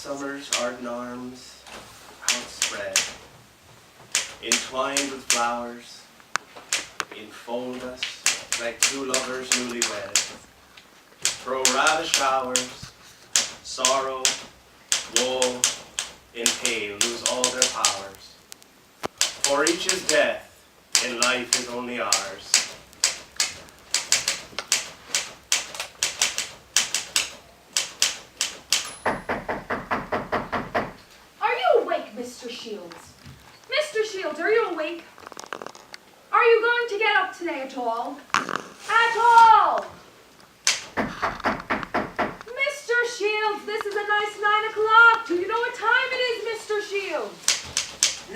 summer's ardent arms outspread, entwined with flowers, enfold us like two lovers newly wed. Throw ravished hours, sorrow, woe, and pain lose all their powers. For each is death, and life is only ours. Mr. Shields. Mr. Shields, are you awake? Are you going to get up today at all? At all! Mr. Shields, this is a nice 9 o'clock. Do you know what time it is, Mr. Shields?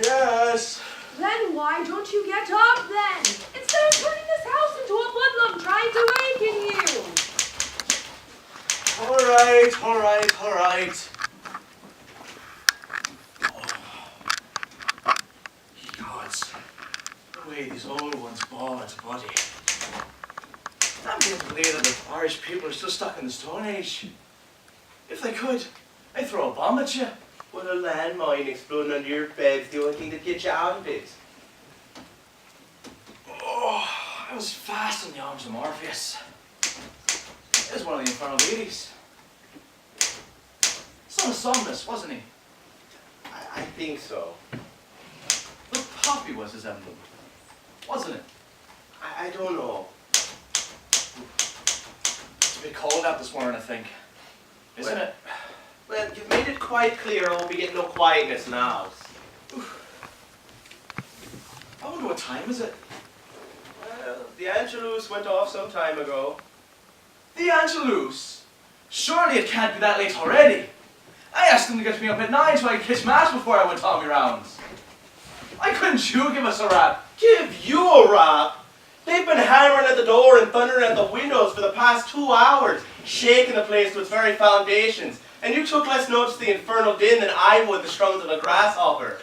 Yes. Then why don't you get up then? Instead of turning this house into a hoodlum trying to waken you. All right. The way these old ones ball at a body. I'm beginning to believe that the Irish people are still stuck in the Stone Age. If they could, they'd throw a bomb at you. Would a landmine exploding under your bed's the only thing that gets you out of it? Oh, I was fast in the arms of Morpheus. He was one of the infernal deities. Son of Somnus, wasn't he? I think so. The poppy was his emblem, wasn't it? I don't know. It's a bit cold out this morning, I think. Isn't it? Well, you've made it quite clear I won't be getting no quietness in the house. I wonder what time is it? Well, the Angelus went off some time ago. The Angelus? Surely it can't be that late already. I asked them to get me up at 9 so I could catch mass before I went Tommy rounds. Why couldn't you give us a rap? Give you a rap? They've been hammering at the door and thundering at the windows for the past 2 hours, shaking the place to its very foundations. And you took less notice of the infernal din than I would the strums of a grasshopper.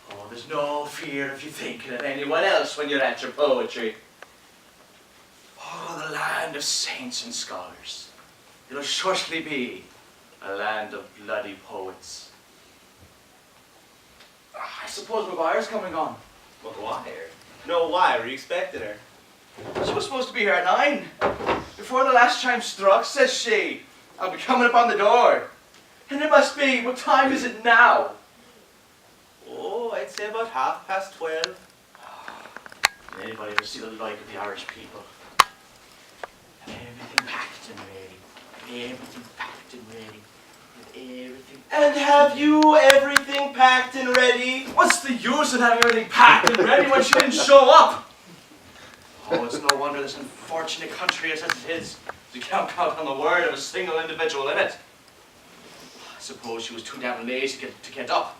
Oh, there's no fear of you thinking of anyone else when you're at your poetry. Oh, the land of saints and scholars. It'll shortly be a land of bloody poets. I suppose Maguire's coming on. Maguire? No, why? Were you expecting her? She was supposed to be here at 9. Before the last chime struck, says she. I'll be coming up on the door. And it must be, what time is it now? Oh, I'd say about 12:30. Did anybody ever see the like of the Irish people? Everything packed and ready. Everything packed and ready. Everything. And have you everything packed and ready? What's the use of having everything packed and ready when she didn't show up? Oh, it's no wonder this unfortunate country is as it is. You can't count on the word of a single individual in it. I suppose she was too damn lazy to get up.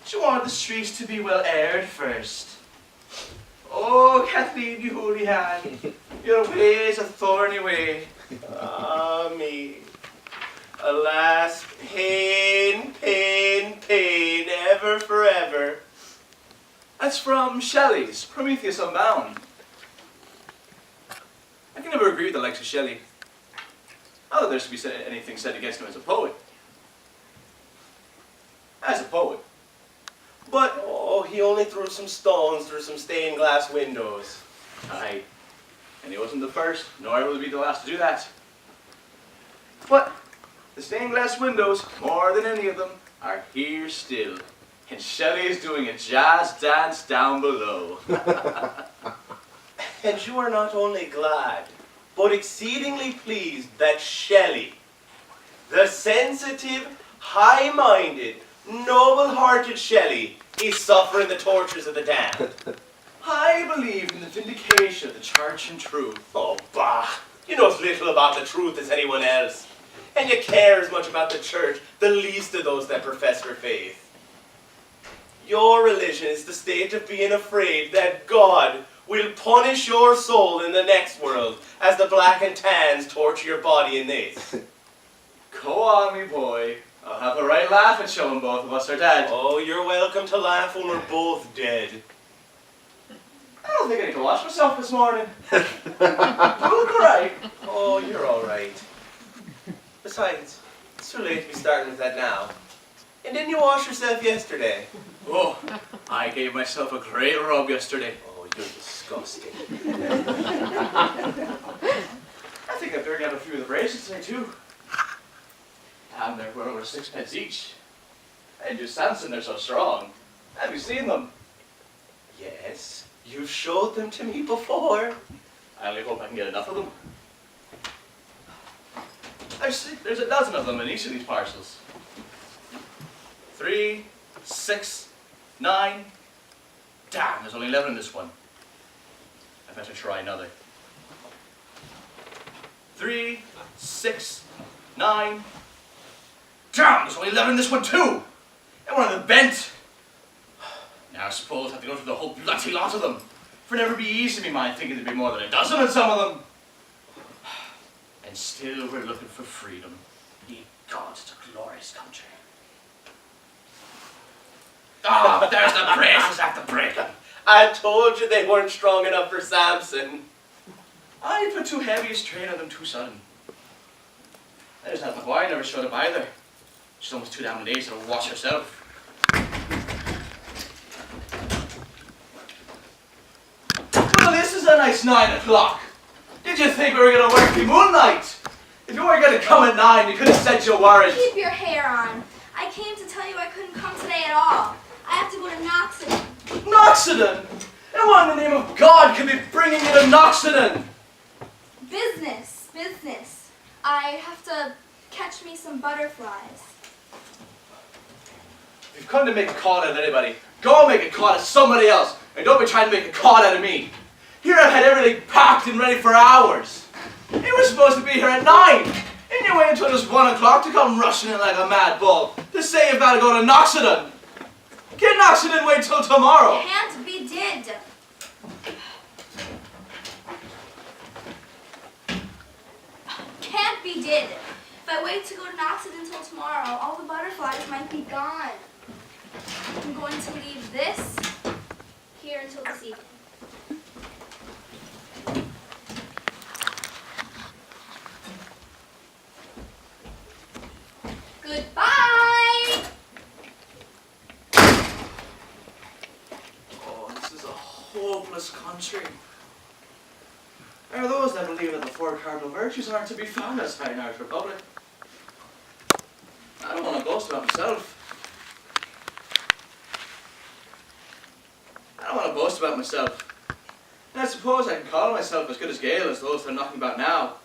She wanted the streets to be well aired first. Oh, Kathleen, you holy hand, your way is a thorny way. Ah, me. Alas, pain, pain, pain, ever, forever. That's from Shelley's Prometheus Unbound. I can never agree with the likes of Shelley. Not that there should be anything said against him as a poet. As a poet. But, oh, he only threw some stones through some stained glass windows. aye, and he wasn't the first, nor will he be the last to do that. But the stained glass windows, more than any of them, are here still. And Shelley is doing a jazz dance down below. And you are not only glad, but exceedingly pleased that Shelley, the sensitive, high-minded, noble-hearted Shelley, is suffering the tortures of the damned. I believe in the vindication of the church and truth. Oh, bah! You know as little about the truth as anyone else. And you care as much about the church, the least of those that profess her faith. Your religion is the state of being afraid that God will punish your soul in the next world as the black and tans torture your body in this. Go on, me boy. I'll have a right laugh at showing both of us are dead. Oh, you're welcome to laugh when we're both dead. I don't think I need to wash myself this morning. You look alright. Oh, you're all right. Besides, It's too late to be starting with that now. And didn't you wash yourself yesterday? Oh, I gave myself a great rub yesterday. Oh, you're disgusting. I think I better get a few of the bracelets today too. Damn, they're worth over 6 pence each. Hey, just Samson, they're so strong. Have you seen them? Yes, you've showed them to me before. I only hope I can get enough of them. There's a dozen of them in each of these parcels. 3, 6, 9. Damn, there's only 11 in this one. I better try another. 3, 6, 9. Damn, there's only 11 in this one too. And one of them bent. Now I suppose I have to go through the whole bloody lot of them. For it never be easy in my mind thinking there'd be more than a dozen in some of them. And still we're looking for freedom. Ye gods, it's a glorious country. Ah, but there's the braces after breaking. I told you they weren't strong enough for Samson. I put too heavy a strain on them too sudden. There's that Maguire never showed up either. She's almost too down lazy to wash herself. Well, this is a nice 9 o'clock. Did you think we were going to work the moonlight? If you weren't going to come at 9, you could have said you weren't. Keep your hair on. I came to tell you I couldn't come today at all. I have to go to Noxon. Noxon? And what in the name of God could be bringing you to Noxon? Business. I have to catch me some butterflies. If you've come to make a call out of anybody, go make a call at somebody else. And don't be trying to make a call out of me. Here I've had everything packed and ready for hours. You were supposed to be here at 9. And you wait until it's 1 o'clock to come rushing in like a mad bull to say you've got to go to Noxon. Get Noxon and wait till tomorrow. Can't be did. Can't be did. If I wait to go to Noxon until tomorrow, all the butterflies might be gone. I'm going to leave this here until this evening. Goodbye! Oh, this is a hopeless country. There are those that believe that the 4 cardinal virtues aren't to be found as high in Irish Republic. I don't want to boast about myself. And I suppose I can call myself as good as Gale as those that are knocking about now.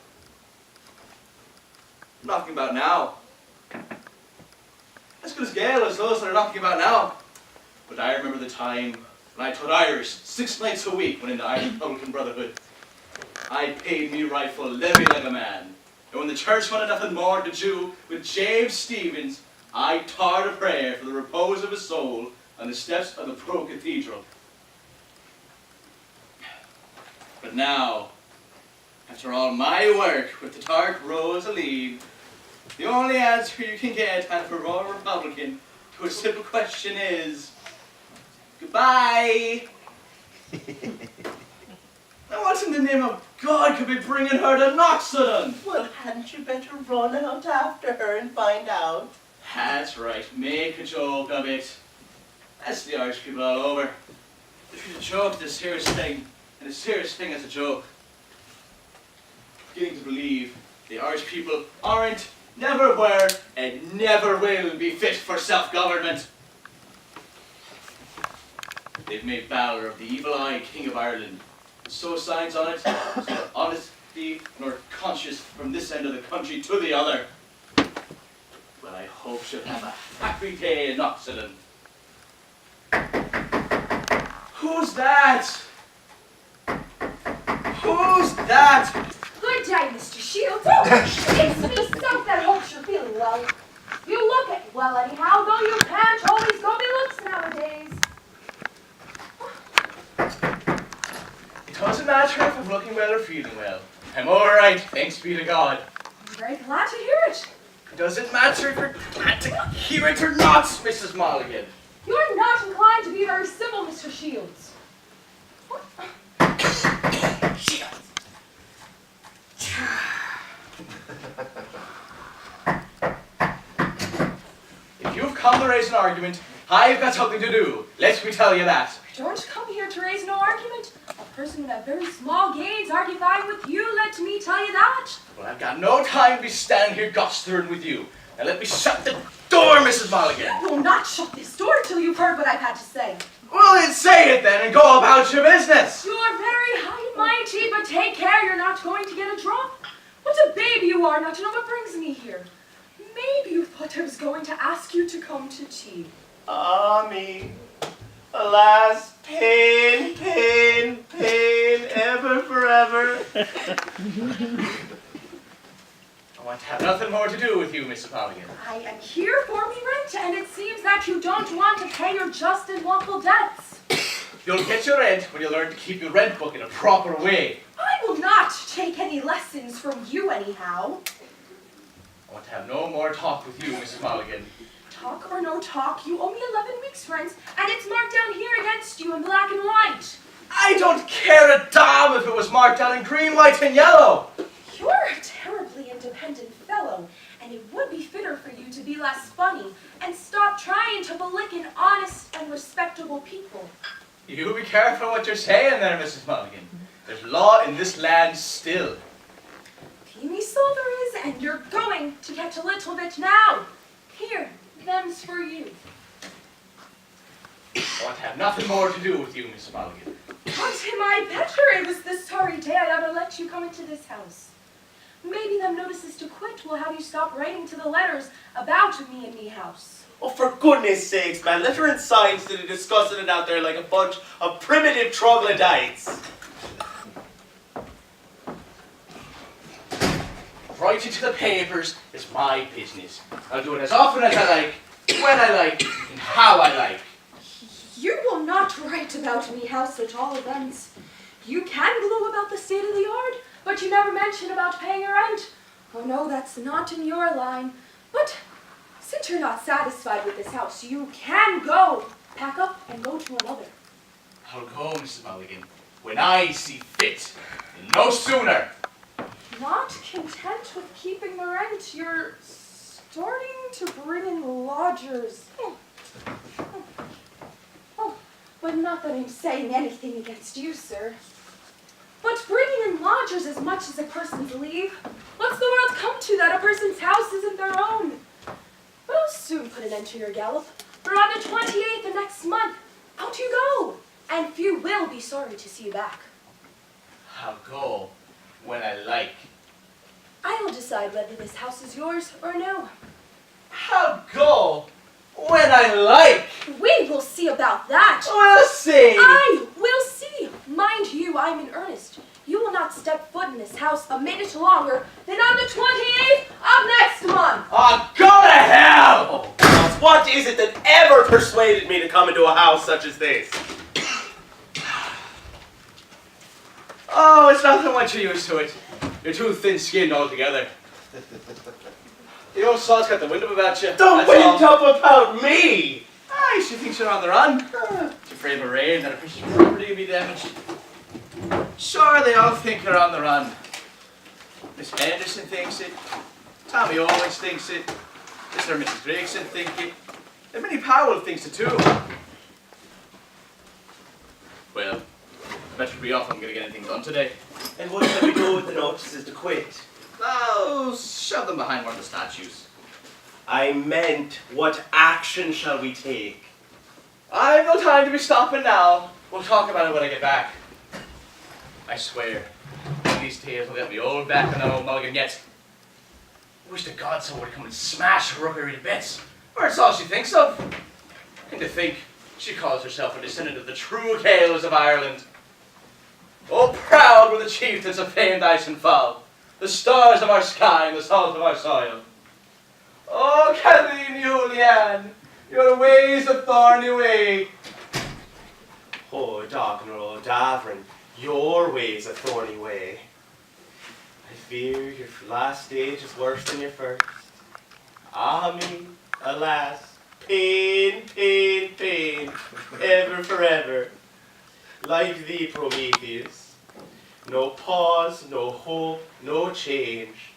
As good as Gale as those that are knocking about now. But I remember the time when I taught Irish 6 nights a week when in the Irish Republican Brotherhood. I paid me rightful levy like a man. And when the church wanted nothing more to do with James Stevens, I taught a prayer for the repose of his soul on the steps of the Pro Cathedral. But now, after all my work with the Tark Rose League, the only answer you can get out of a raw Republican to a simple question is, goodbye. Now what in the name of God could be bringing her to Noxon? Well, hadn't you better run out after her and find out? That's right, make a joke of it. That's the Irish people all over. If you joke, it's a serious thing, and a serious thing is a joke. Beginning to believe the Irish people aren't, never were, and never will be fit for self-government. They've made Balor of the Evil Eye King of Ireland. So signs on it, so neither honesty nor conscience from this end of the country to the other. Well, I hope she'll have a happy day in Noxon. Who's that? Who's that? Good day, Mr. Shields. Oh, it's me, Soap, that hopes you're feeling well. You look it well anyhow, though you can't always go by looks nowadays. It doesn't matter if I'm looking well or feeling well. I'm all right, thanks be to God. I'm very glad to hear it. Does it matter if you're glad to hear it or not, Mrs. Mulligan? You're not inclined to be very civil, Mr. Shields. Shields. if you've come to raise an argument, I've got something to do. Let me tell you that. I don't come here to raise no argument. A person would have very small gains arguing with you, let me tell you that. Well, I've got no time to be standing here gossiping with you. Now let me shut the door, Mrs. Mulligan. You will not shut this door till you've heard what I've had to say. Well, then say it then and go about your business. You are very high and mighty, but take care you're not going to get a drop. What a baby you are not to know what brings me here. Maybe you thought I was going to ask you to come to tea. Ah, me. Alas, pain, pain, pain, ever, forever. I want to have nothing more to do with you, Mrs. Mulligan. I am here for me rent, and it seems that you don't want to pay your just and lawful debts. You'll get your rent when you learn to keep your rent book in a proper way. I will not take any lessons from you anyhow. I want to have no more talk with you, Mrs. Mulligan. Talk or no talk, you owe me 11 weeks' rent, and it's marked down here against you in black and white. I don't care a damn if it was marked down in green, white, and yellow. You're a terribly independent fellow, and it would be fitter for you to be less funny and stop trying to belicken honest and respectable people. You be careful what you're saying there, Mrs. Mulligan. There's law in this land still. Teeny so there is, and you're going to get a little bit now. Here, them's for you. I want to have nothing more to do with you, Mrs. Mulligan. But am I better? It was this sorry day I ought to let you come into this house. Maybe them notices to quit will have you stop writing to the letters about me and me house. Oh, for goodness sakes, man, let her inside instead of discussing it out there like a bunch of primitive troglodytes. Writing to the papers is my business. I'll do it as often as I like, when I like, and how I like. You will not write about me house at all events. You can glow about the state of the yard, but you never mention about paying your rent. Oh no, that's not in your line. But since you're not satisfied with this house, you can go. Pack up and go to another. I'll go, Mrs. Mulligan, when I see fit, and no sooner. Not content with keeping the rent, you're starting to bring in lodgers. Oh, but not that I'm saying anything against you, sir. But bringing in lodgers as much as a person's leave, what's the world come to that a person's house isn't their own? But I'll soon put an end to your gallop, for on the 28th of next month, out you go, and few will be sorry to see you back. I'll go when I like. I will decide whether this house is yours or no. I'll go when I like. We will see about that. We'll see. I will see. Mind you, I'm in earnest. You will not step foot in this house a minute longer than on the 28th of next month. Oh, go to hell! Oh, gods, what is it that ever persuaded me to come into a house such as this? Oh, it's nothing once you're used to it. You're too thin-skinned altogether. The old salt's got the wind up about you. The wind up about me! Aye, she thinks you're on the run. She's afraid of rain that her precious property will be damaged. Sure, they all think they're on the run. Miss Henderson thinks it. Tommy Owens thinks it. Mr. and Mrs. Gregson think it. And Minnie Powell thinks it too. Well, better be off if I'm going to get anything done today. And what shall we do with the notices to quit? Oh, shove them behind one of the statues. I meant, what action shall we take? I've no time to be stopping now. We'll talk about it when I get back. I swear, these tales will get me old back on that old Mulligan yet. I wish to God someone would come and smash her rookery to bits, or it's all she thinks of. And to think, she calls herself a descendant of the true Gaels of Ireland. Oh, proud were the chieftains of famed ice and fall, the stars of our sky and the salt of our soil. Oh, Kathleen Julian, your ways a thorny way. Oh, Donal, Davoren, your way's a thorny way. I fear your last stage is worse than your first. Ah me, alas, pain, pain, pain, ever forever. Like thee, Prometheus, no pause, no hope, no change.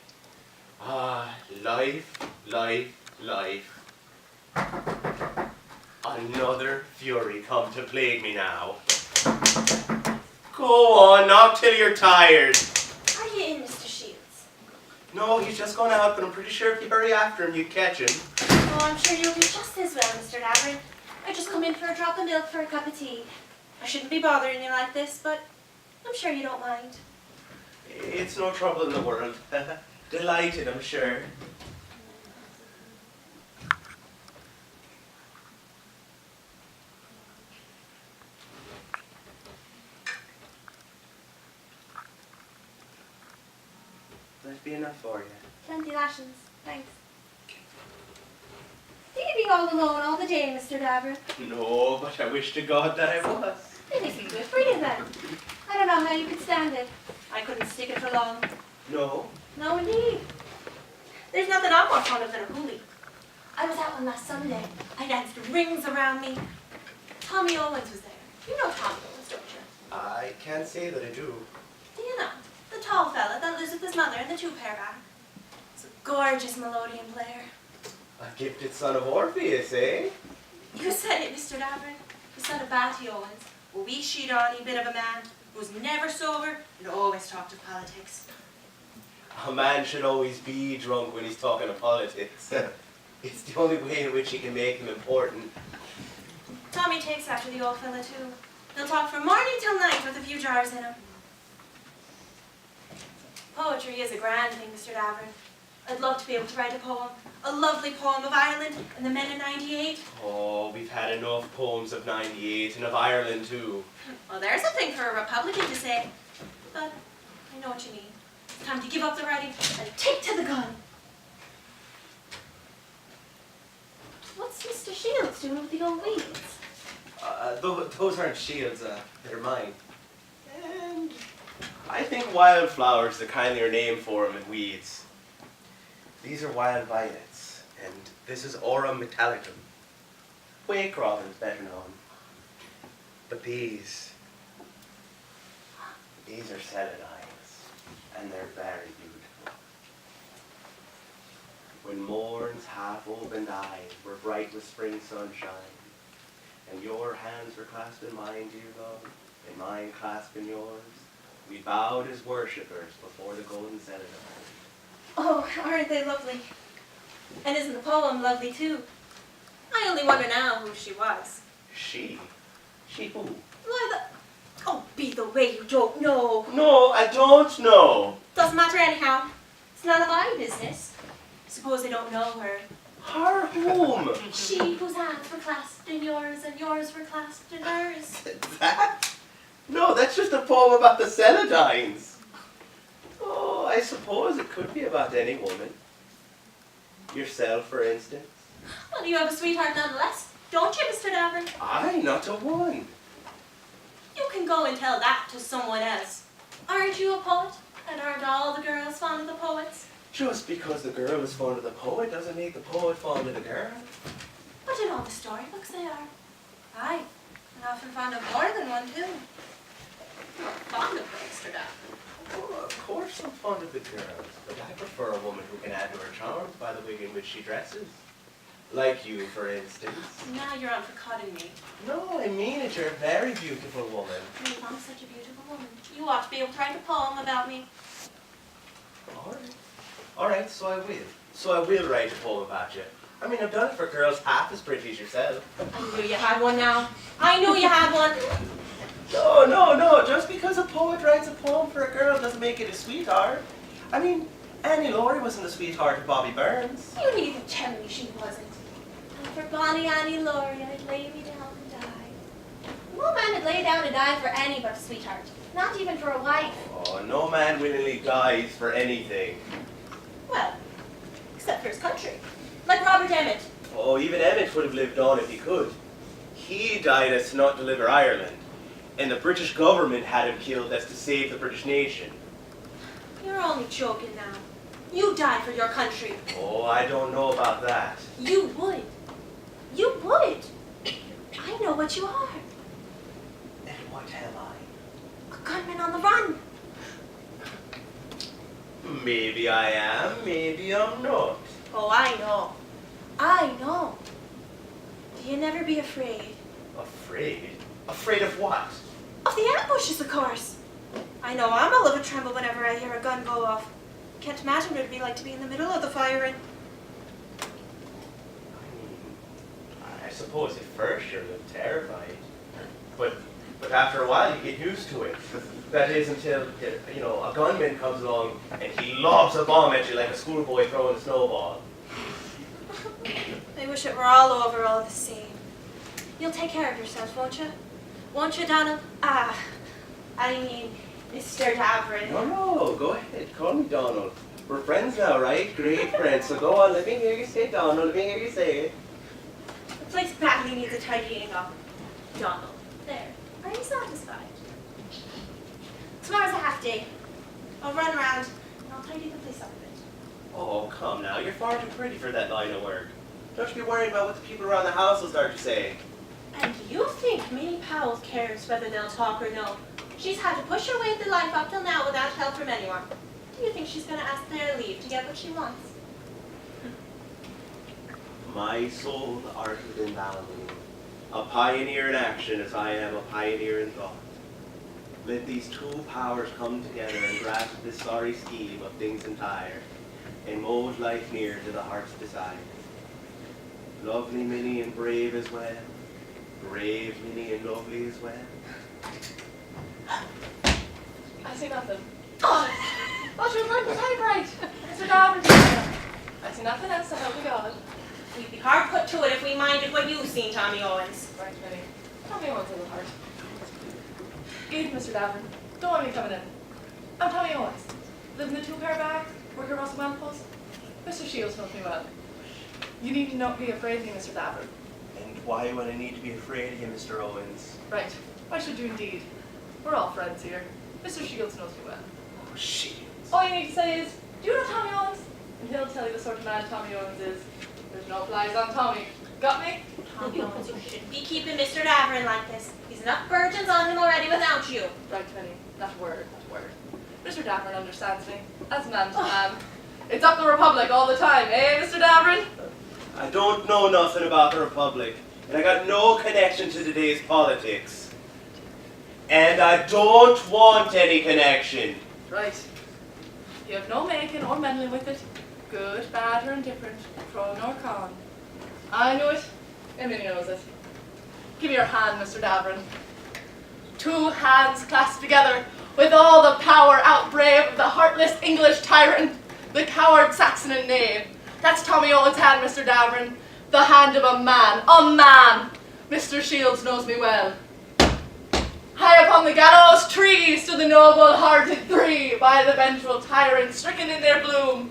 Ah, life, life, life. Another fury come to plague me now. Go on, knock till you're tired. Are you in, Mr. Shields? No, he's just gone out, but I'm pretty sure if you hurry after him, you catch him. Oh, I'm sure you'll do just as well, Mr. Davoren. I just come in for a drop of milk for a cup of tea. I shouldn't be bothering you like this, but I'm sure you don't mind. It's no trouble in the world. Delighted, I'm sure. That'd be enough for you. Plenty lashings, thanks. Do you be all alone all the day, Mr. Davoren? No, but I wish to God that I was. It isn't good for you then. I don't know how you could stand it. I couldn't stick it for long. No? No, indeed. There's nothing I'm more fond of than a hoolie. I was out one last Sunday. I danced rings around me. Tommy Owens was there. You know Tommy Owens, don't you? I can't say that I do. Do you not? The tall fella that lives with his mother in the two-pair back. He's a gorgeous melodeon player. A gifted son of Orpheus, eh? You said it, Mr. Davoren. The son of Batty Owens. A wee sheet-on-y bit of a man who was never sober and always talked of politics. A man should always be drunk when he's talking of politics. It's the only way in which he can make him important. Tommy takes after the old fella, too. He'll talk from morning till night with a few jars in him. Poetry is a grand thing, Mr. Davoren. I'd love to be able to write a poem. A lovely poem of Ireland and the men in '98. Oh, we've had enough poems of '98 and of Ireland too. Well, there's a thing for a Republican to say. But I know what you mean. It's time to give up the writing and take to the gun. What's Mr. Shields doing with the old weeds? Those aren't shields, they're mine. And I think wildflower's the kindlier name for them than weeds. These are wild violets, and this is Aurum metallicum. Wake robin's better known. But these are celandines, and they're very beautiful. When morn's half-opened eyes were bright with spring sunshine, and your hands were clasped in mine, dear love, and mine clasped in yours, we bowed as worshippers before the golden celandine. Oh, aren't they lovely? And isn't the poem lovely, too? I only wonder now who she was. She? She who? Why, oh, be the way you don't know. No, I don't know. Doesn't matter anyhow. It's none of my business. Suppose I don't know her. Her whom? She whose hands were clasped in yours and yours were clasped in hers. That? No, that's just a poem about the celandines. Oh, I suppose it could be about any woman. Yourself, for instance. Well, you have a sweetheart nonetheless, don't you, Mr. Davoren? Aye, not a one. You can go and tell that to someone else. Aren't you a poet? And aren't all the girls fond of the poets? Just because the girl is fond of the poet doesn't make the poet fond of the girl. But in all the storybooks they are. Aye, and often fond of more than one, too. You're fond of her, Mr. Davoren. Oh, of course I'm fond of the girls, but I prefer a woman who can add to her charms by the way in which she dresses. Like you, for instance. Now you're on for cutting me. No, I mean it. You're a very beautiful woman. If I'm such a beautiful woman, you ought to be able to write a poem about me. All right, so I will. So I will write a poem about you. I mean, I've done it for girls half as pretty as yourself. I knew you had one now. I knew you had one. No. Just because a poet writes a poem for a girl doesn't make it a sweetheart. I mean, Annie Laurie wasn't a sweetheart of Bobby Burns. You needn't tell me she wasn't. And for bonny Annie Laurie, I'd lay me down and die. No man would lay down and die for any but a sweetheart. Not even for a wife. Oh, no man willingly dies for anything. Well, except for his country. Like Robert Emmet. Oh, even Emmett would have lived on if he could. He died as to not deliver Ireland, and the British government had him killed as to save the British nation. You're only joking now. You die for your country. Oh, I don't know about that. You would. You would. I know what you are. And what am I? A gunman on the run. Maybe I am, maybe I'm not. Oh, I know. I know. Do you never be afraid? Afraid? Afraid of what? Of the ambushes, of course. I know I'm all of a tremble whenever I hear a gun go off. Can't imagine what it'd be like to be in the middle of the firing. I suppose at first you're a little terrified. But after a while you get used to it. That is until, a gunman comes along and he lobs a bomb at you like a schoolboy throwing a snowball. I wish it were all over all the same. You'll take care of yourself, won't you? Won't you, Donal? I mean, Mr. Davoren. No, go ahead. Call me Donal. We're friends now, right? Great friends. So go on, let me hear you say Donal. Let me hear you say it. The place badly needs a tidying up. Donal. There. Are you satisfied? Tomorrow's a half day. I'll run around and I'll tidy the place up a bit. Oh, come now. You're far too pretty for that line of work. Don't you be worried about what the people around the house will start to say. And you think Minnie Powell cares whether they'll talk or no? She's had to push her way through life up till now without help from anyone. Do you think she's going to ask their leave to get what she wants? My soul arted in valor, a pioneer in action as I am a pioneer in thought. Let these two powers come together and grasp this sorry scheme of things entire, and mold life near to the heart's desire. Lovely Minnie and brave as well, brave Minnie and lovely as well. I see nothing. Oh, you're right, the typewrite. Mr. Davoren. I see nothing else, so help me God. We'd be hard put to it if we minded what you've seen, Tommy Owens. Right, Minnie. Tommy Owens is a heart. Good, Mr. Davoren. Don't want me coming in. I'm Tommy Owens. Live in the two-car back, work at Russell Welpost. Mr. Shields knows me well. You need to not be afraid of me, Mr. Davoren. And why would I need to be afraid of you, Mr. Owens? Right. Why should you indeed? We're all friends here. Mr. Shields knows me well. Oh, Shields. All you need to say is, do you know Tommy Owens? And he'll tell you the sort of man Tommy Owens is. There's no flies on Tommy. Got me? Tommy Owens, you shouldn't be keeping Mr. Davoren like this. He's enough virgins on him already without you. Right, Minnie. Not a word, not a word. Mr. Davoren understands me. As man to man. It's up the Republic all the time, eh, Mr. Davoren? I don't know nothing about the Republic, and I got no connection to today's politics. And I don't want any connection. Right. You have no making or meddling with it. Good, bad, or indifferent. Pro nor con. I knew it, and Minnie knows it. Give me your hand, Mr. Davoren. Two hands clasped together, with all the power outbrave of the heartless English tyrant, the coward Saxon and knave. That's Tommy Owens' hand, Mr. Davoren. The hand of a man. A man! Mr. Shields knows me well. High upon the gallows tree stood the noble-hearted three, by the vengeful tyrant stricken in their bloom.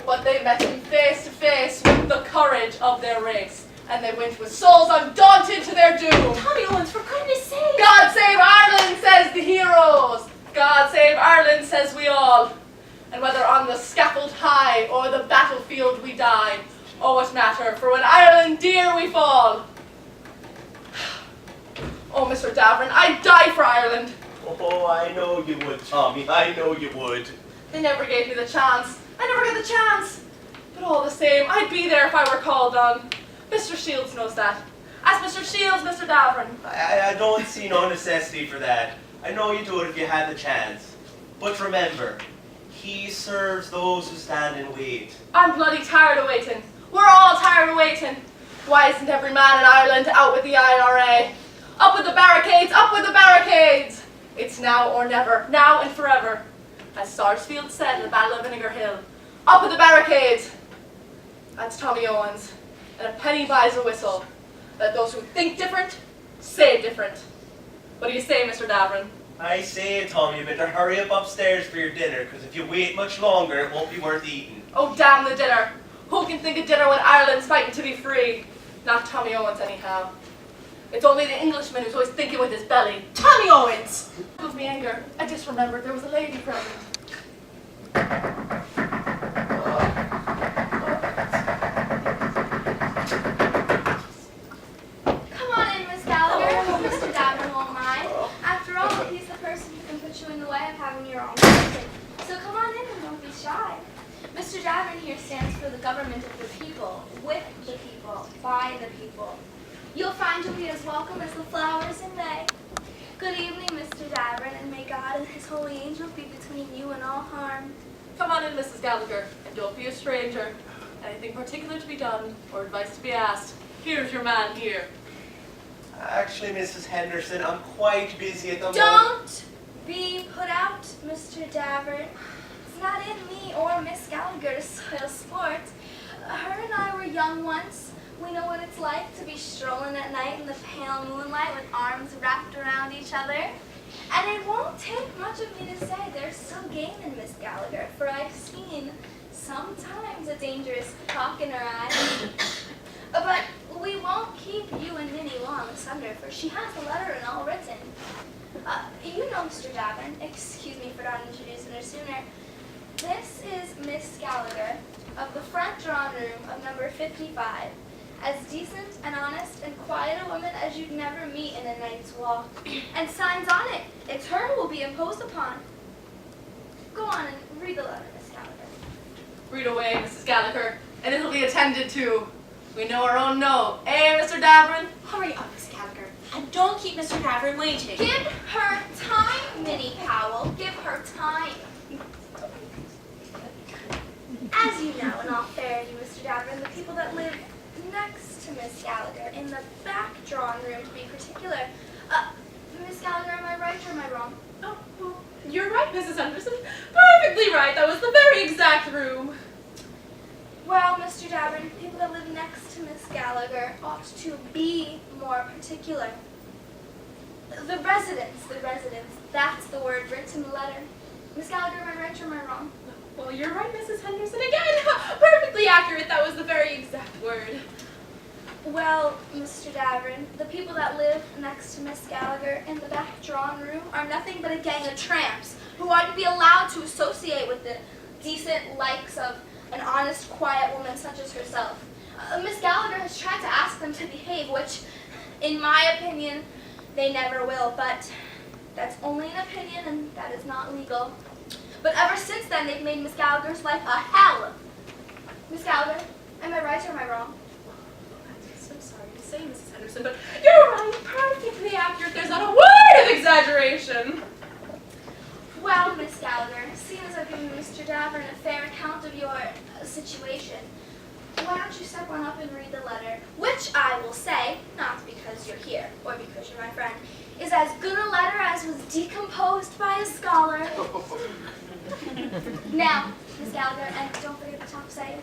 But they met him face to face with the courage of their race, and they went with souls undaunted to their doom. Tommy Owens, for goodness sake! God save Ireland, says the heroes. God save Ireland, says we all. And whether on the scaffold high or the battlefield we die, oh, what matter, for when Ireland dear we fall. Oh, Mr. Davoren, I'd die for Ireland. Oh, I know you would, Tommy. I know you would. They never gave me the chance. I never got the chance. But all the same, I'd be there if I were called on. Mr. Shields knows that. Ask Mr. Shields, Mr. Davoren. I don't see no necessity for that. I know you'd do it if you had the chance. But remember, he serves those who stand and wait. I'm bloody tired of waiting. We're all tired of waiting. Why isn't every man in Ireland out with the IRA? Up with the barricades, up with the barricades! It's now or never, now and forever. As Sarsfield said in the Battle of Vinegar Hill, up with the barricades! That's Tommy Owens, and a penny buys a whistle. Let those who think different, say different. What do you say, Mr. Davoren? I say, Tommy, you better hurry up upstairs for your dinner, because if you wait much longer, it won't be worth eating. Oh, damn the dinner. Who can think of dinner when Ireland's fighting to be free? Not Tommy Owens, anyhow. It's only the Englishman who's always thinking with his belly. Tommy Owens! Move me anger. I just remembered there was a lady present. Come on in, Miss Gallogher. Mr. Davoren won't mind. After all, he's the person who can put you in the way of having your own way. So come on in and don't be shy. Mr. Davoren here stands for the government of the people, with the people, by the people. You'll find you'll be as welcome as the flowers in May. Good evening, Mr. Davoren, and may God and his holy angels be between you and all harm. Come on in, Mrs. Gallogher, and don't be a stranger. Anything particular to be done, or advice to be asked, here's your man here. Actually, Mrs. Henderson, I'm quite busy at the moment. Don't be put out, Mr. Davoren. It's not in me or Miss Gallagher to soil sport. Her and I were young once. We know what it's like to be strolling at night in the pale moonlight with arms wrapped around each other. And it won't take much of me to say there's still game in Miss Gallagher, for I've seen sometimes a dangerous cock in her eye. But we won't keep you and Minnie long asunder, for she has the letter and all written. You know Mr. Davoren, excuse me for not introducing her sooner. This is Miss Gallagher of the front drawing room of number 55. As decent and honest and quiet a woman as you'd never meet in a night's walk. And signs on it. It's her who will be imposed upon. Go on and read the letter, Miss Gallagher. Read away, Mrs. Gallagher, and it'll be attended to. We know our own no. Eh, Mr. Davoren? Hurry up, Miss Gallagher, and don't keep Mr. Davoren waiting. Give her time, Minnie Powell. Give her time. As you know, in all fairness, Mr. Davoren, the people that live next to Miss Gallagher, in the back drawing room to be particular. Miss Gallagher, am I right or am I wrong? Oh, you're right, Mrs. Henderson. Perfectly right. That was the very exact room. Well, Mr. Davoren, people that live next to Miss Gallagher ought to be more particular. The residents, that's the word written in the letter. Miss Gallagher, am I right or am I wrong? Well, you're right, Mrs. Henderson. Again, perfectly accurate. That was the very exact word. Well, Mr. Davoren, the people that live next to Miss Gallagher in the back drawing room are nothing but a gang of tramps who aren't to be allowed to associate with the decent likes of an honest, quiet woman such as herself. Miss Gallagher has tried to ask them to behave, which, in my opinion, they never will, but that's only an opinion and that is not legal. But ever since then, they've made Miss Gallagher's life a hell. Miss Gallagher, am I right or am I wrong? I'm so sorry to say, Mrs. Henderson, but you're right. Perfectly accurate. There's not a word of exaggeration. Well, Miss Gallagher, seeing as I've given Mr. Davoren a fair account of your situation, why don't you step on up and read the letter, which I will say, not because you're here or because you're my friend, is as good a letter as was decomposed by a scholar. Now, Miss Gallagher, and don't forget the top saying.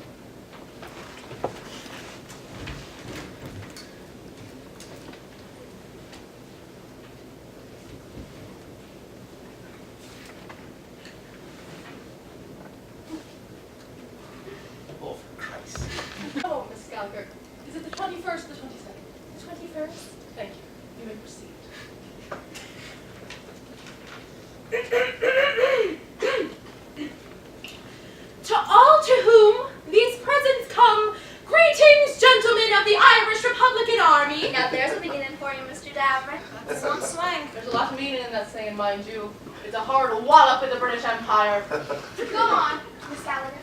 Oh, for Christ's sake. Oh, Miss Gallagher. Is it the 21st or the 22nd? The 21st? Thank you. You may proceed. To all to whom these presents come, greetings, gentlemen of the Irish Republican Army. Now there's a beginning for you, Mr. Davoren. That's one swing. There's a lot of meaning in that saying, mind you. It's a hard wallop in the British Empire. Go on, Miss Gallagher.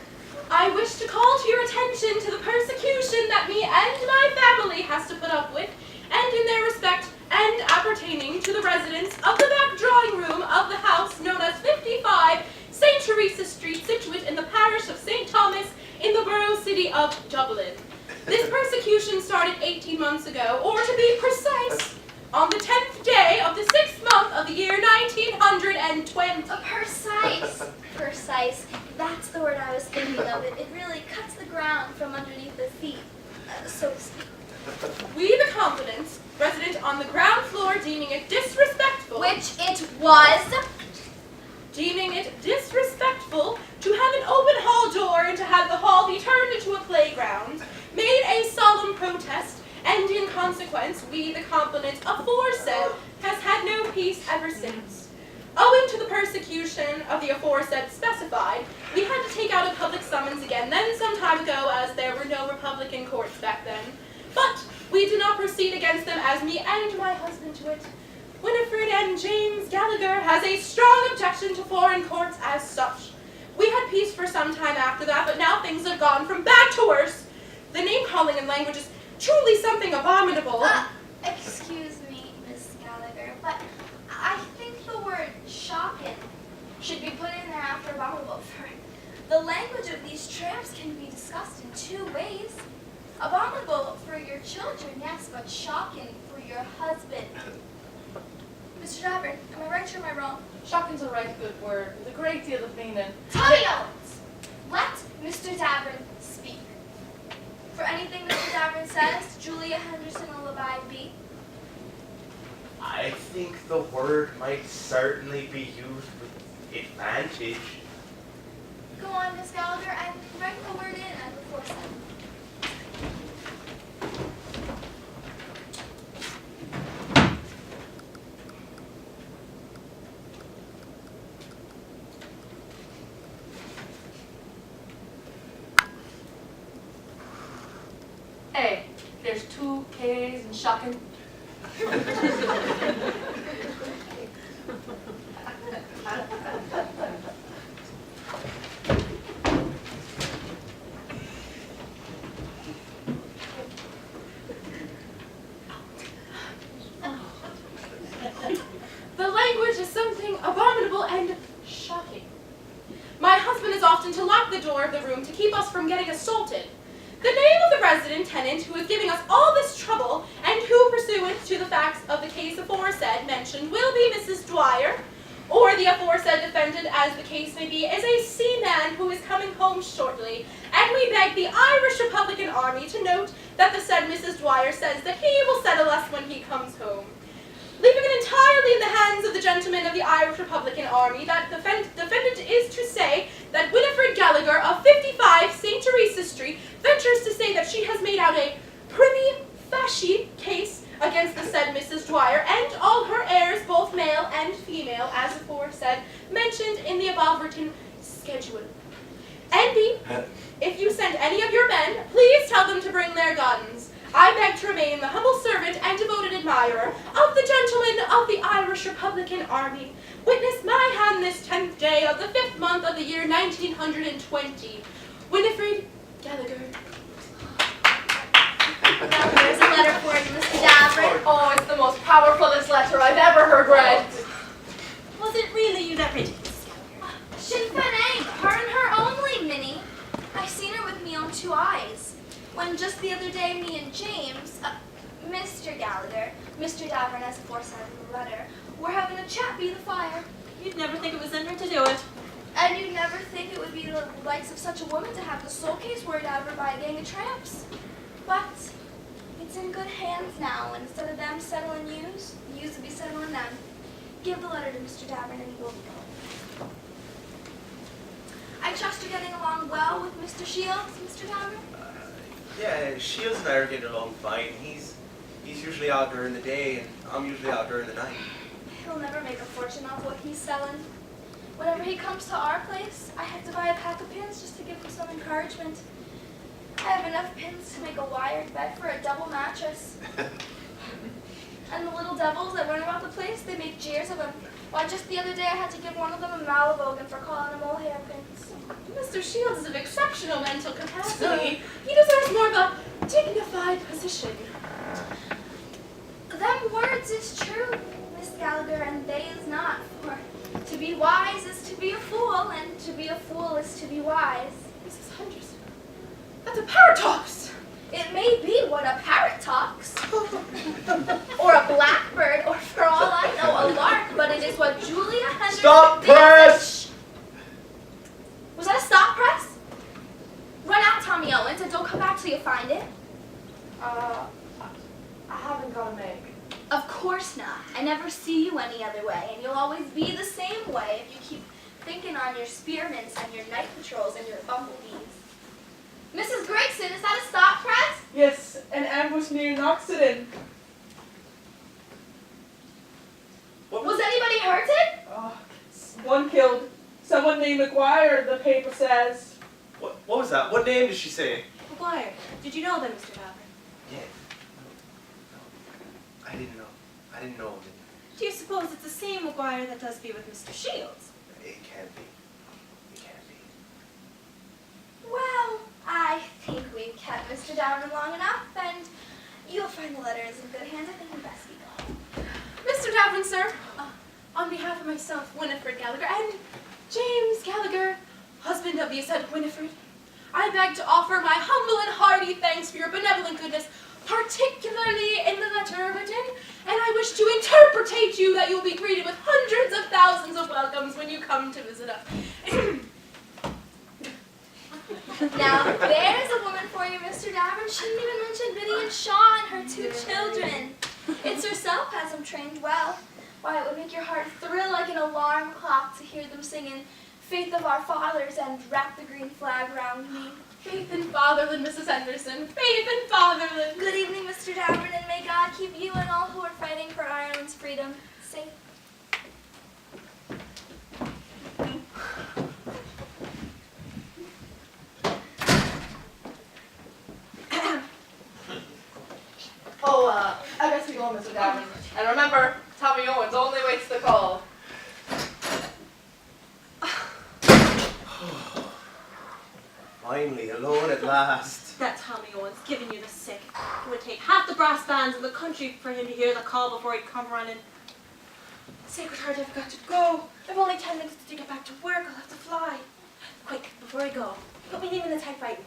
I wish to call to your attention to the persecution that me and my family has to put up with, and in their respect and appertaining to the residents of the back drawing room of the house known as 55 St. Teresa Street, situate in the parish of St.Thomas in the borough city of Dublin. This persecution started 18 months ago, or to be precise, on the 10th day of the 6th month of the year 1920. Precise. That's the word I was thinking of. It really cuts the ground from underneath the feet, so to speak. We, the confidants, resident on the ground floor, deeming it disrespectful. Which it was. Deeming it disrespectful to have an open hall door and to have the hall be turned into a playground, made a solemn protest, and in consequence, we, the confidants aforesaid, has had no peace ever since. Owing to the persecution of the aforesaid specified, we had to take out a public summons again then some time ago, as there were no Republican courts back then. But we did not proceed against them as me and my husband to it. Winifred and James Gallagher has a strong objection to foreign courts as such. We had peace for some time after that, but now things have gone from bad to worse. The name-calling and language is truly something abominable. Excuse me, Miss Gallagher, but I think the word shocking should be put in there after abominable, for the language of these tramps can be discussed in two ways. Abominable for your children, yes, but shocking for your husband. Mr. Davoren, am I right or am I wrong? Shocking's a right good word, with a great deal of meaning. Tommy Owens, let Mr. Davoren speak. For anything Mr. Davoren says, Julia Henderson will abide be. I think the word might certainly be used with advantage. Go on, Miss Gallagher, and write the word in as before said. Hey, there's 2 K's in shocking. The language is something abominable and shocking. My husband is often to lock the door of the room to keep us from getting assaulted. The name of the resident tenant who is giving us all this trouble and who, pursuant to the facts of the case aforesaid mentioned, will be Mrs. Dwyer, or the aforesaid defendant as the case may be, is a seaman who is coming home shortly, and we beg the Irish Republican Army to note that the said Mrs. Dwyer says that he will settle us when he comes home. Leaving it entirely in the hands of the gentlemen of the Irish Republican Army, that the defendant is to say that Winifred Gallagher of 55 St. Teresa Street ventures to say that she has made out a primi facie case against the said Mrs. Dwyer and all her heirs, both male and female, as aforesaid, mentioned in the above written schedule. Envy, if you send any of your men, please tell them to bring their guns. I beg to remain the humble servant and devoted admirer of the gentlemen of the Irish Republican Army. Witness my hand this 10th day of the 5th month of the year 1920. Winifred Gallagher. Now here's a letter for you, Mr. Davoren. Oh, it's the most powerfulest letter I've ever heard read. Was it really you that read it, Mrs. Gallagher? Sinn Féin, her and her only, Minnie. I seen her with me on 2 eyes. When just the other day me and James, Mr. Gallagher, Mr. Davoren as aforesaid in the letter, were having a chat by the fire. You'd never think it was in her to do it. And you'd never think it would be the likes of such a woman to have the soul case worried out of her by a gang of tramps. But it's in good hands now, and instead of them settling yous, the yous will be settling them. Give the letter to Mr. Davoren and he will be going. I trust you're getting along well with Mr. Shields, Mr. Davoren? Yeah, Shields and I are getting along fine. He's usually out during the day, and I'm usually out during the night. He'll never make a fortune off what he's selling. Whenever he comes to our place, I have to buy a pack of pins just to give him some encouragement. I have enough pins to make a wired bed for a double mattress. And the little devils that run around the place, they make jeers of him. Why, just the other day I had to give one of them a Malavogan for calling him old hairpins. Mr. Shields is of exceptional mental capacity. He deserves more of a dignified position. Them words is true, Miss Gallagher, and they is not. For to be wise is to be a fool, and to be a fool is to be wise. Mrs. Henderson, that's a paradox. It may be what a parrot talks, or a blackbird, or for all I know, a lark, but it is what Julia Henderson Stop press! Was that a stop press? Run out, Tommy Owens, and don't come back till you find it. I haven't got a make. Of course not. I never see you any other way, and you'll always be the same way if you keep thinking on your spearmints and your night patrols and your bumblebees. Mrs. Gregson, is that a stop press? Yes, an ambush near Knoxton. Was anybody hurted? Oh, one killed. Someone named Maguire, the paper says. What was that? What name did she say? Maguire, did you know them, Mr. Davoren? Yeah. No. I didn't know. I didn't know him. Do you suppose it's the same Maguire that does be with Mr. Shields? It can't be. It can't be. Well, I think we've kept Mr. Davoren long enough, and find the letter is in good hands. I think we best be gone. Mr. Davoren, sir, on behalf of myself, Winifred Gallagher, and James Gallagher, husband of the said Winifred, I beg to offer my humble and hearty thanks for your benevolent goodness, particularly in the letter written, and I wish to interpretate you that you will be greeted with hundreds of thousands of welcomes when you come to visit us. Now, there's a woman for you, Mr. Davoren. She didn't even mention Biddy and Shaw and her 2 children. It's herself has them trained well. Why, it would make your heart thrill like an alarm clock to hear them singing Faith of Our Fathers and Wrap the Green Flag Round Me. Faith in fatherland, Mrs. Henderson. Faith in fatherland. Good evening, Mr. Davoren, and may God keep you and all who are fighting for Ireland's freedom safe. I guess we go, Mr. Davoren. And remember, Tommy Owens only waits the call. Finally, alone at last. That Tommy Owens giving you the sick. It would take half the brass bands in the country for him to hear the call before he'd come running. Sacred Heart, I've got to go. I've only 10 minutes to get back to work. I'll have to fly. Quick, before I go, put my name in the typewriting.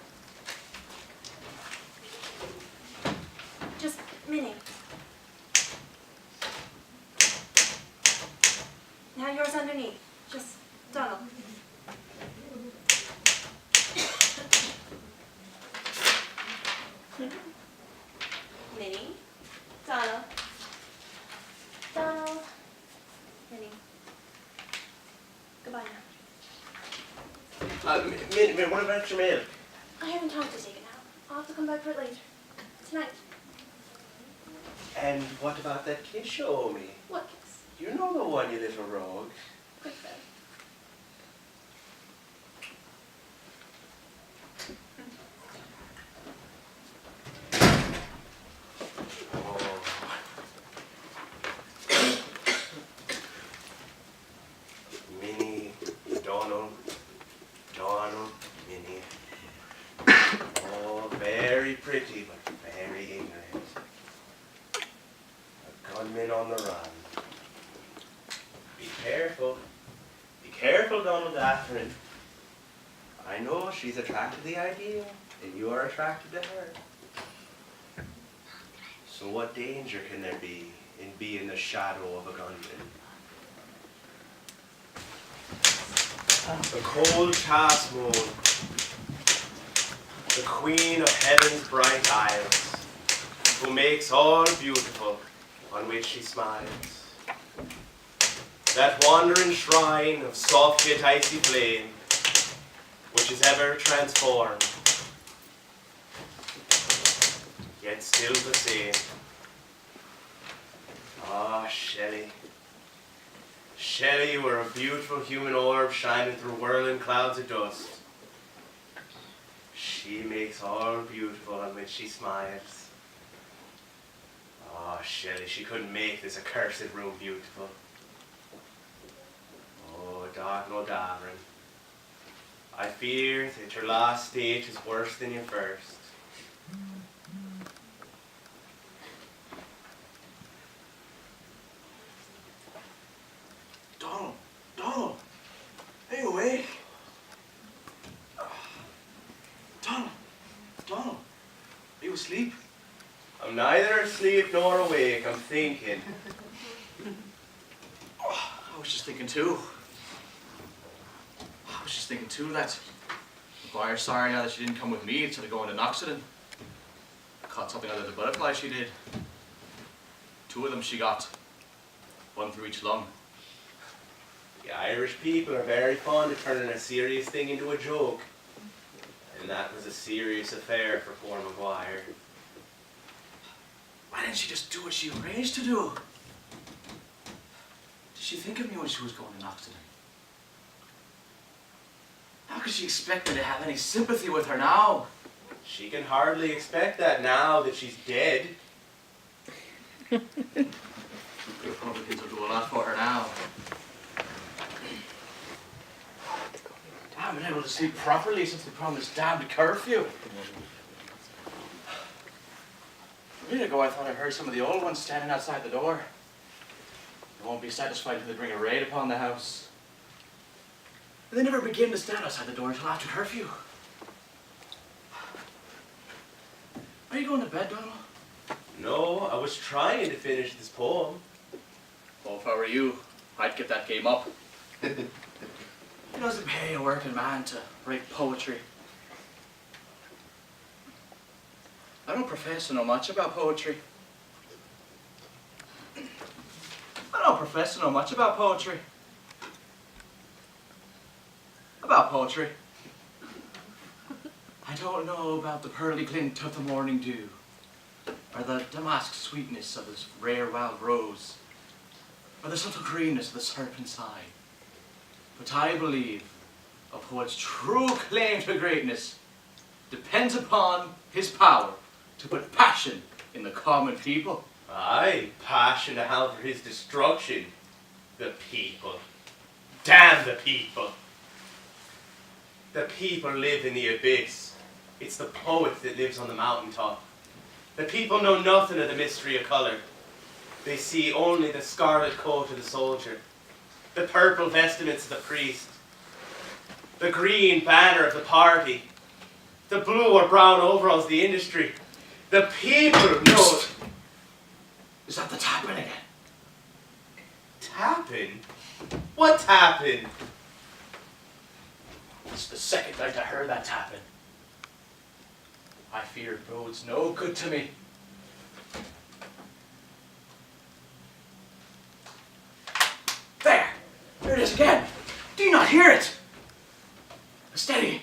Just Minnie. Now yours underneath. Just Donal. Minnie. Donal. Donal. Minnie. Goodbye now. Min, what about your mail? I haven't time to take it now. I'll have to come back for it later. Tonight. And what about that kiss you owe me? What kiss? You know the one, you little rogue. Quick then. Minnie, Donal, Minnie. Oh, very pretty, but very ignorant. A gunman on the run. Be careful. Be careful, Donal Davoren. I know she's attracted to the idea, and you are attracted to her. So what danger can there be in being the shadow of a gunman? The cold cast moon, the queen of heaven's bright isles, who makes all beautiful on which she smiles. That wandering shrine of soft yet icy flame, which is ever transformed, yet still the same. Ah, Shelley. Shelley, you were a beautiful human orb shining through whirling clouds of dust. She makes all beautiful on which she smiles. Ah, Shelley, she couldn't make this accursed room beautiful. Oh, Donal Davoren, I fear that your last stage is worse than your first. Donal, are you awake? Donal, are you asleep? I'm neither asleep nor awake, I'm thinking. I was just thinking too. That Maguire's sorry now that she didn't come with me instead of going to Knoxton. Caught something out of the butterfly she did. 2 of them she got. 1 through each lung. The Irish people are very fond of turning a serious thing into a joke. And that was a serious affair for poor Maguire. Why didn't she just do what she arranged to do? Did she think of me when she was going to Knoxton? How could she expect me to have any sympathy with her now? She can hardly expect that now that she's dead. The Republicans will do a lot for her now. I haven't been able to sleep properly since they promised damned curfew. A minute ago I thought I heard some of the old ones standing outside the door. They won't be satisfied until they bring a raid upon the house. And they never begin to stand outside the door until after curfew. Are you going to bed, Donal? No, I was trying to finish this poem. Well, if I were you, I'd get that game up. It doesn't pay a working man to write poetry. I don't profess to know much about poetry. About poetry. I don't know about the pearly glint of the morning dew, or the damask sweetness of this rare wild rose, or the subtle greenness of the serpent's eye. But I believe a poet's true claim to greatness depends upon his power to put passion in the common people. Aye, passion to have for his destruction. The people. Damn the people. The people live in the abyss. It's the poet that lives on the mountaintop. The people know nothing of the mystery of colour. They see only the scarlet coat of the soldier, the purple vestments of the priest, the green banner of the party, the blue or brown overalls of the industry. The people know... Is that the tapping again? Tapping? What tapping? It's the second night I heard that tapping. I fear it bodes no good to me. There! There it is again! Do you not hear it? A steady,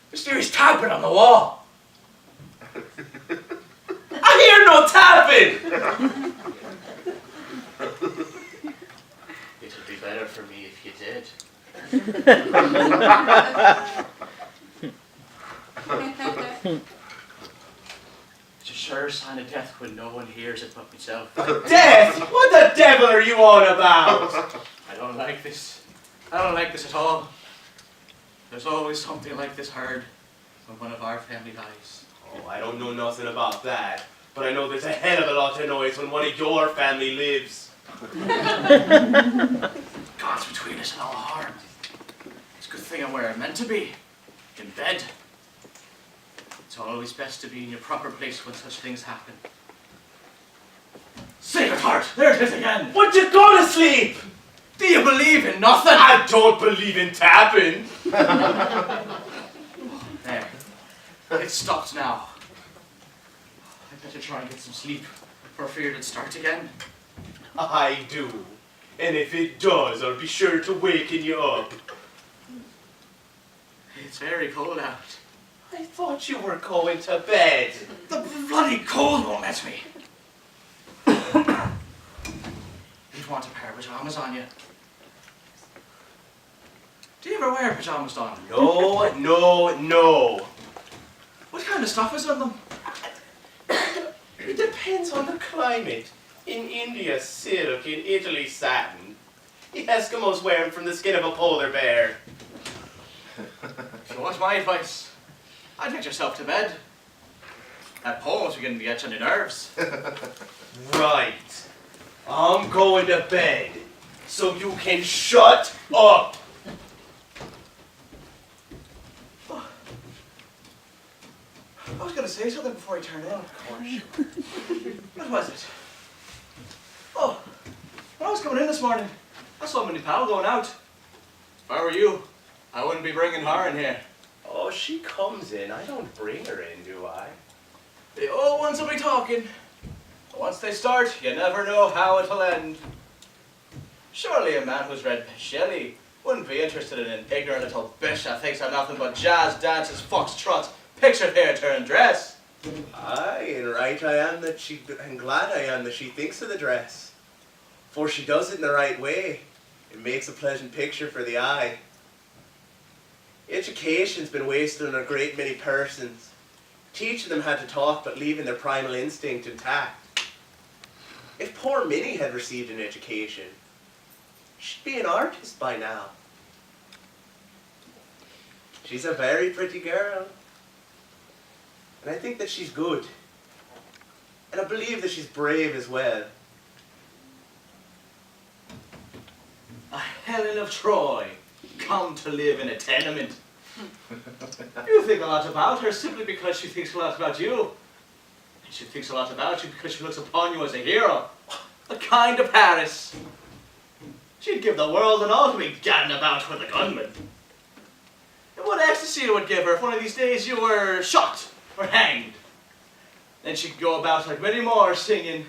mysterious tapping on the wall. I hear no tapping! It would be better for me if you did. It's a sure sign of death when no one hears it but myself. Death? What the devil are you on about? I don't like this. I don't like this at all. There's always something like this heard when one of our family dies. Oh, I don't know nothing about that. But I know there's a hell of a lot of noise when one of your family lives. God's between us and all harm. It's a good thing I'm where I'm meant to be. In bed. It's always best to be in your proper place when such things happen. Sacred Heart! There it is again! Would you go to sleep? Do you believe in nothing? I don't believe in tapping. There. It's stopped now. I'd better try and get some sleep for fear it'd start again. I do. And if it does, I'll be sure to waken you up. It's very cold out. I thought you were going to bed. The bloody cold won't let me. You'd want a pair of pajamas on you. Do you ever wear pajamas, Donal? No, no, no. What kind of stuff is on them? It depends on the climate. In India, silk. In Italy, satin. The Eskimos wear them from the skin of a polar bear. If you want my advice, I'd get yourself to bed. That poem's beginning to get you on your nerves. Right. I'm going to bed, so you can shut up. I was going to say something before he turned in, of course. What was it? Oh, when I was coming in this morning, I saw my new pal going out. If I were you, I wouldn't be bringing her in here. Oh, she comes in. I don't bring her in, do I? The old ones will be talking. Once they start, you never know how it'll end. Surely a man who's read Shelley wouldn't be interested in an ignorant little bitch that thinks I'm nothing but jazz, dances, foxtrots, picture theatre and dress. Aye, and right I am that she, and glad I am that she thinks of the dress. For she does it in the right way. It makes a pleasant picture for the eye. Education's been wasted on a great many persons, teaching them how to talk but leaving their primal instinct intact. If poor Minnie had received an education, she'd be an artist by now. She's a very pretty girl. And I think that she's good. And I believe that she's brave as well. A Helen of Troy, come to live in a tenement. You think a lot about her simply because she thinks a lot about you. And she thinks a lot about you because she looks upon you as a hero. The kind of Paris. She'd give the world and all to be gadding about with a gunman. And what ecstasy it would give her if one of these days you were shot or hanged. Then she'd go about like many more singing,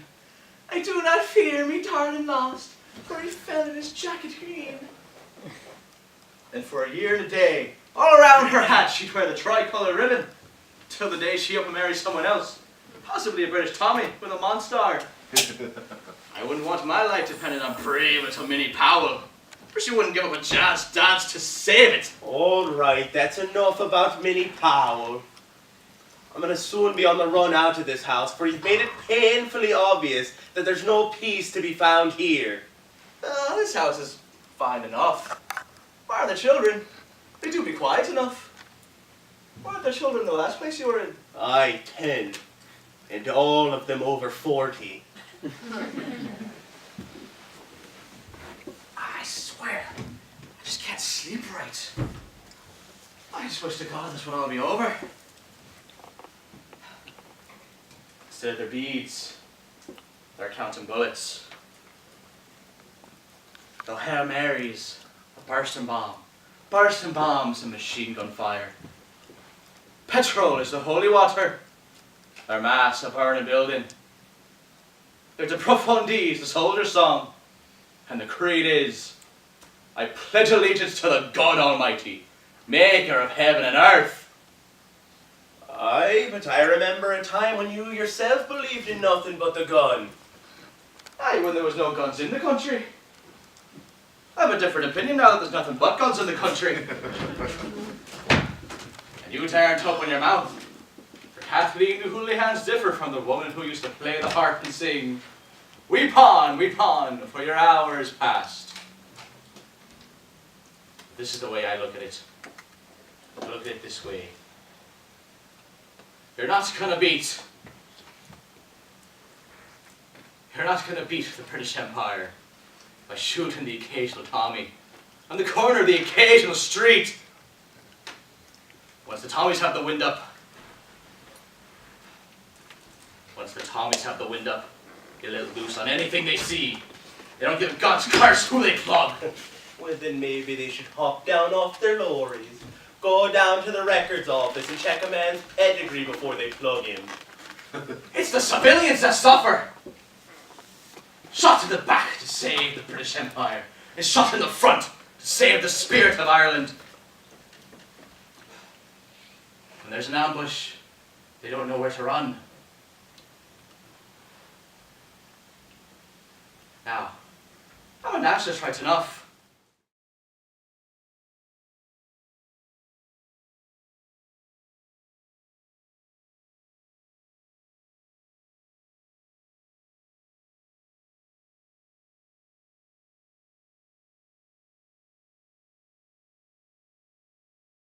I do not fear me darling lost, for he fell in his jacket green. And for a year and a day, all around her hat she'd wear the tricolour ribbon, till the day she up and marry someone else, possibly a British Tommy with a Monstar. I wouldn't want my life dependent on brave little Minnie Powell, for she wouldn't give up a jazz dance to save it. All right, that's enough about Minnie Powell. I'm going to soon be on the run out of this house, for you've made it painfully obvious that there's no peace to be found here. This house is fine enough. Bar the children, they do be quiet enough. Weren't there children in the last place you were in? Aye, 10. And all of them over 40. I swear, I just can't sleep right. I just wish to God this would all be over. Instead of their beads, they're counting bullets. The Hail Marys, a bursting bombs and machine gun fire. Petrol is the holy water. Their mass a burning building. Their de profundis, the soldier's song. And the creed is, I pledge allegiance to the God Almighty, maker of heaven and earth. Aye, but I remember a time when you yourself believed in nothing but the gun. Aye, when there was no guns in the country. I have a different opinion now that there's nothing but guns in the country. And you daren't open your mouth. For Kathleen the hooligans differ from the woman who used to play the harp and sing, weep on, for your hour is past. This is the way I look at it. I look at it this way. You're not gonna beat the British Empire by shooting the occasional Tommy on the corner of the occasional street. Once the Tommies have the wind up, they let loose on anything they see. They don't give God's curse who they plug. Well, then maybe they should hop down off their lorries, go down to the records office and check a man's pedigree before they plug him. It's the civilians that suffer. Shot in the back to save the British Empire, and shot in the front to save the spirit of Ireland. When there's an ambush, they don't know where to run. Now, I'm a nationalist right enough.